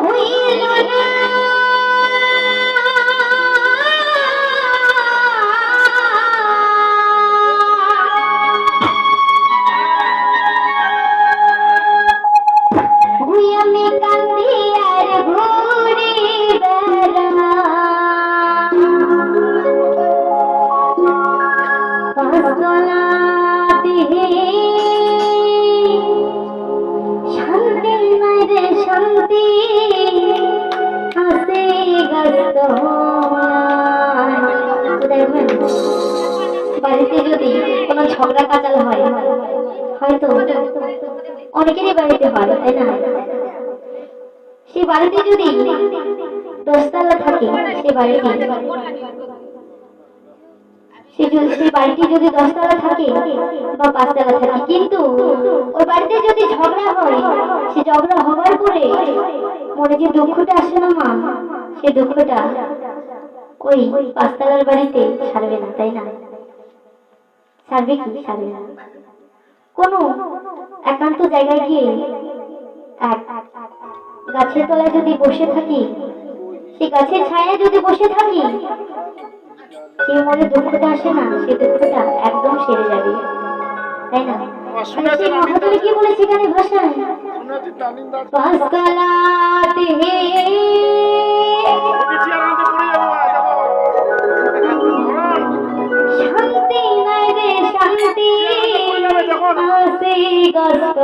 হইল না আমি কান্দি আর ঘুরি বেড়া পাঁচতলাতে শান্তি নাই রে শান্তি হাসে গাছ বাড়িতে যদি কোনো ঝগড়া কাচাল হয় হয়তো অনেকেরই বাড়িতে হয় তাই না সেই বাড়িতে যদি দশতলা থাকে সেই বাড়িটি যদি দশতলা থাকে বা পাঁচতলা থাকে কিন্তু ওই বাড়িতে যদি ঝগড়া হয় সে ঝগড়া হওয়ার পরে মনে যে দুঃখটা আসে না মা সে দুঃখটা ওই পাঁচতলার বাড়িতে সারবে না তাই না সারবে কি সারবে না কোনো একান্ত জায়গায় গিয়ে এক গাছের তলায় যদি বসে থাকি সেই গাছের ছায়ায় যদি বসে থাকি যে মনে দুঃখটা আসে না সেই দুঃখটা একদম সেরে যাবে তাই না সেই মহাকবি কি বলে সেখানে ভাষায় পাঁচতলাতে শান্তি নাই রে শান্তি আসে গাছ